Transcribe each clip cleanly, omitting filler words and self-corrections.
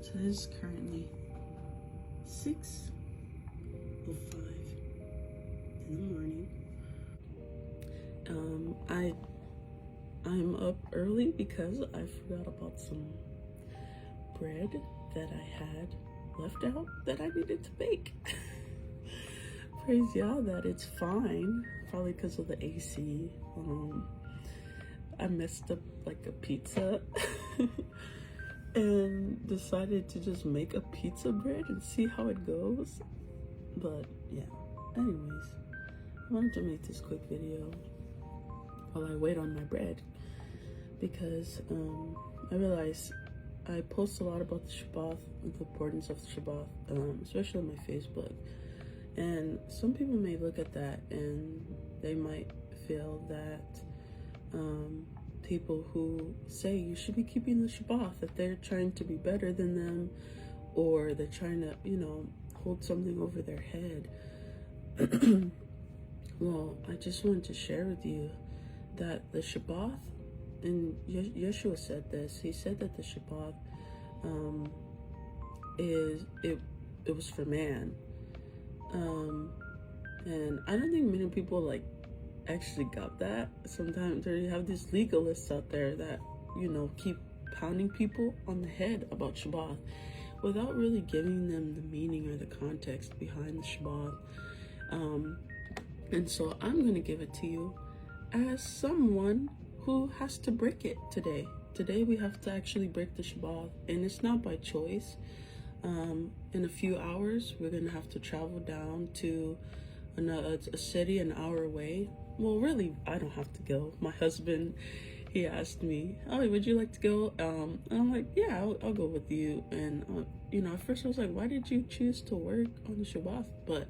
So it is currently 6:05 in the morning. I'm up early because I forgot about some bread that I had left out that I needed to bake. Praise Yah that it's fine, probably because of the AC. I messed up like a pizza and decided to just make a pizza bread and see how it goes. But yeah, anyways, I wanted to make this quick video while I wait on my bread because I realized I post a lot about the Shabbath, the importance of the Shabbath, especially on my Facebook. And some people may look at that and they might feel that people who say you should be keeping the Shabbath, that they're trying to be better than them, or they're trying to, hold something over their head. Well, I just wanted to share with you that the Shabbath, and Yeshua said this, he said that the Shabbath it was for man. And I don't think many people actually got that. Sometimes there you have these legalists out there that, keep pounding people on the head about Shabbat without really giving them the meaning or the context behind the Shabbat. And so I'm going to give it to you as someone who has to break it today. Today we have to actually break the Shabbat, and it's not by choice. In a few hours, we're going to have to travel down to a city an hour away. Well, really, I don't have to go. My husband, he asked me, "Oh, would you like to go?" And I'm like, "Yeah, I'll go with you." And, at first I was like, "Why did you choose to work on the Shabbat?" But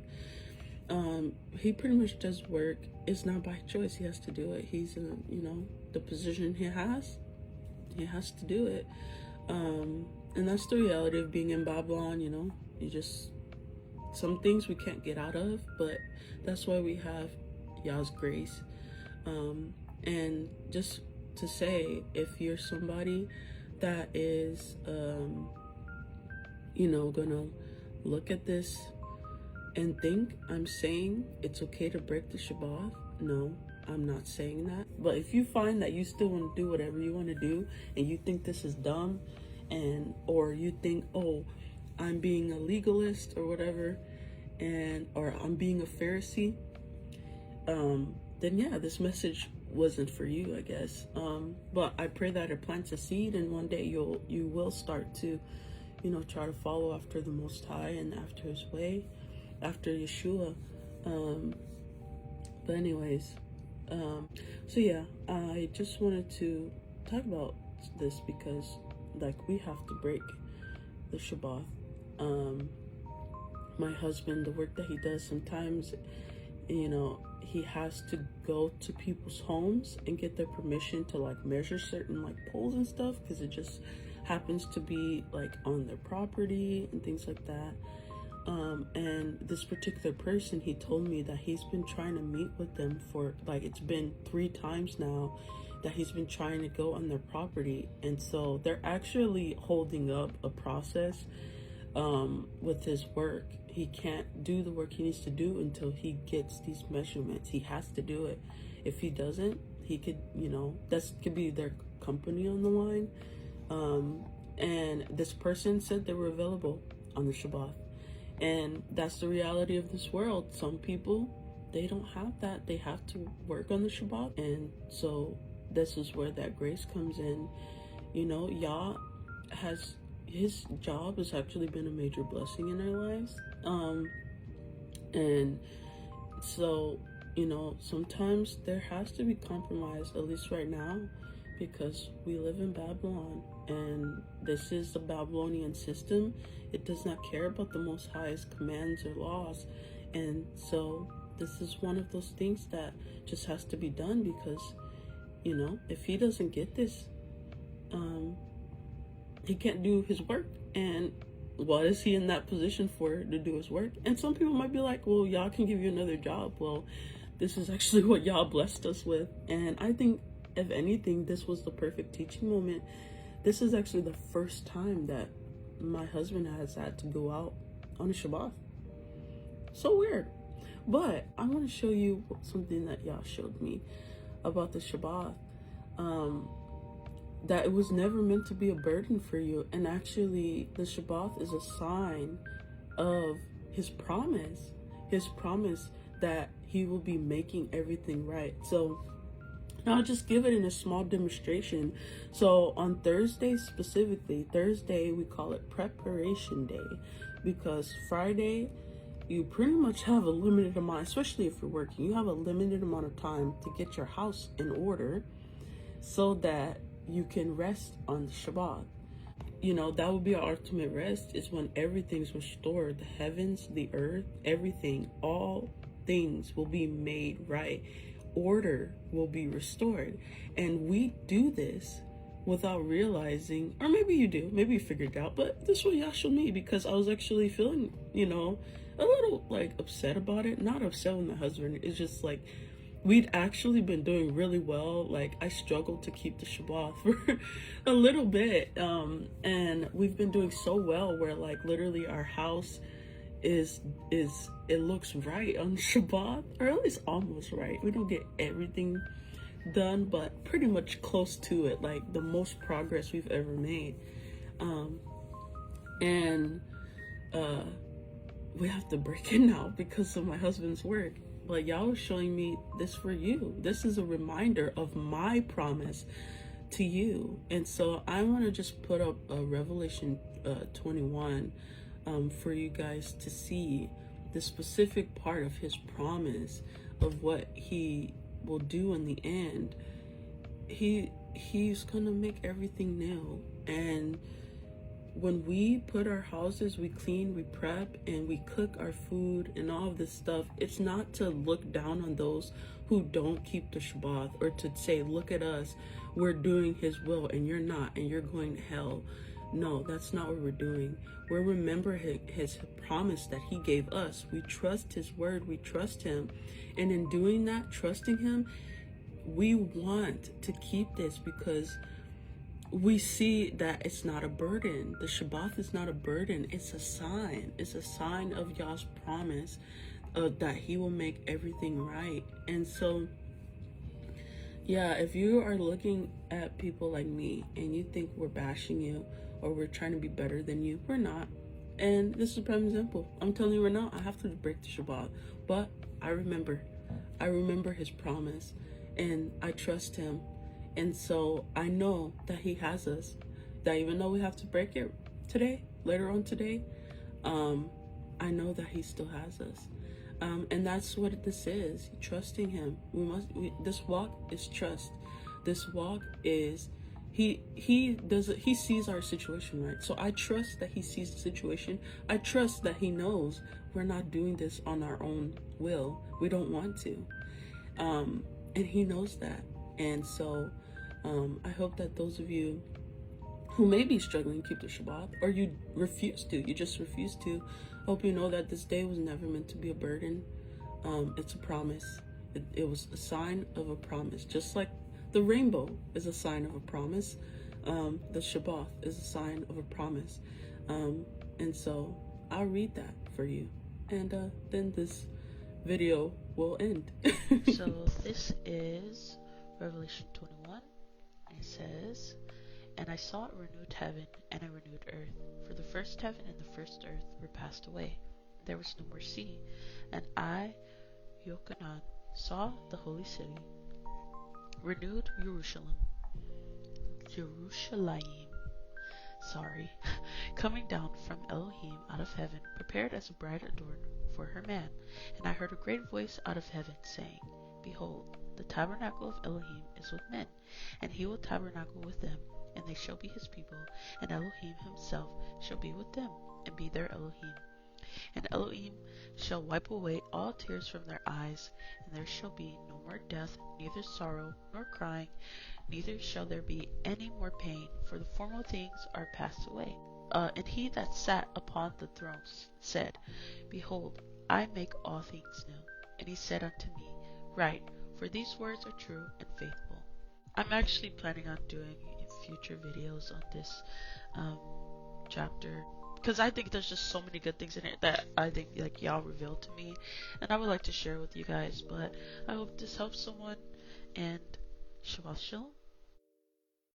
he pretty much does work. It's not by choice. He has to do it. He's in, the position he has to do it. And that's the reality of being in Babylon. Some things we can't get out of, but that's why we have Yah's grace. And just to say, if you're somebody that is, gonna look at this and think I'm saying it's okay to break the Shabbat, no, I'm not saying that. But if you find that you still want to do whatever you want to do and you think this is dumb, or you think, oh, I'm being a legalist or whatever, or I'm being a Pharisee, then yeah, this message wasn't for you, I guess. But I pray that it plants a seed, and one day you will start to, try to follow after the Most High and after His way, after Yeshua. But anyways, so yeah, I just wanted to talk about this because we have to break the Shabbat. My husband, the work that he does, sometimes, he has to go to people's homes and get their permission to measure certain poles and stuff, because it just happens to be on their property and things like that. And this particular person, he told me that he's been trying to meet with them for it's been 3 times now that he's been trying to go on their property. And so they're actually holding up a process with his work. He can't do the work he needs to do until he gets these measurements. He has to do it. If he doesn't, he could, that could be their company on the line. And this person said they were available on the Shabbat. And that's the reality of this world. Some people, they don't have that. They have to work on the Shabbat. And so this is where that grace comes in. Yah has, his job has actually been a major blessing in our lives. And so, sometimes there has to be compromise, at least right now, because we live in Babylon, and this is the Babylonian system. It does not care about the Most High's commands or laws. And so this is one of those things that just has to be done, because, if he doesn't get this, he can't do his work. And what is he in that position for, to do his work? And some people might be like, well, Yah can give you another job. Well, this is actually what Yah blessed us with. And I think, if anything, this was the perfect teaching moment. This is actually the first time that my husband has had to go out on a Shabbat. So weird. But I want to show you something that Yah showed me about the Shabbat. That it was never meant to be a burden for you. And actually, the Shabbat is a sign of his promise. His promise that he will be making everything right. So I'll just give it in a small demonstration. So on Thursday specifically, Thursday we call it preparation day, because Friday you pretty much have a limited amount, especially if you're working, you have a limited amount of time to get your house in order so that you can rest on the Shabbat. You know, that would be our ultimate rest, is when everything's restored. The heavens, the earth, everything, all things will be made right. Order will be restored. And we do this without realizing, or maybe you do, maybe you figured it out, but this was Yah showed me, because I was actually feeling, you know, a little like upset about it. Not upset with my husband, it's just like we'd actually been doing really well. Like I struggled to keep the Shabbat for a little bit, and we've been doing so well where like literally our house is it looks right on Shabbat, or at least almost right. We don't get everything done, but pretty much close to it, like the most progress we've ever made. And we have to break it now because of my husband's work. But Yah was showing me this for you. This is a reminder of my promise to you. And so I want to just put up a Revelation 21 for you guys to see the specific part of his promise of what he will do in the end. He's gonna make everything new. And when we put our houses, we clean, we prep, and we cook our food and all of this stuff, it's not to look down on those who don't keep the Shabbat, or to say, look at us, we're doing his will and you're not, and you're going to hell. No, that's not what we're doing. We're remembering his promise that he gave us. We trust his word, we trust him. And in doing that, trusting him, we want to keep this because we see that it's not a burden. The Shabbat is not a burden. It's a sign. It's a sign of Yah's promise that he will make everything right. And so, yeah, if you are looking at people like me and you think we're bashing you or we're trying to be better than you, we're not. And this is a prime example. I'm telling you right now, I have to break the Shabbat. But I remember his promise, and I trust him. And so I know that he has us, that even though we have to break it today, later on today, I know that he still has us. And that's what this is, trusting him. This walk is trust. This walk is, he sees our situation, right? So I trust that he sees the situation. I trust that he knows we're not doing this on our own will. We don't want to. And he knows that. And so I hope that those of you who may be struggling to keep the Shabbat, or you just refuse to, hope you know that this day was never meant to be a burden. It's a promise. It was a sign of a promise. Just like the rainbow is a sign of a promise, the Shabbat is a sign of a promise. And so I'll read that for you. And then this video will end. So this is Revelation 21. It says, "And I saw a renewed heaven and a renewed earth, for the first heaven and the first earth were passed away. There was no more sea. And I, Yochanan, saw the holy city, renewed Yerushalayim, coming down from Elohim out of heaven, prepared as a bride adorned for her man. And I heard a great voice out of heaven saying, Behold, the tabernacle of Elohim is with men, and he will tabernacle with them, and they shall be his people, and Elohim himself shall be with them, and be their Elohim. And Elohim shall wipe away all tears from their eyes, and there shall be no more death, neither sorrow, nor crying, neither shall there be any more pain, for the former things are passed away. And he that sat upon the throne said, Behold, I make all things new. And he said unto me, Write, for these words are true and faithful." I'm actually planning on doing future videos on this chapter. because I think there's just so many good things in it that I think like y'all revealed to me, and I would like to share with you guys. But I hope this helps someone, and Shabbat Shalom.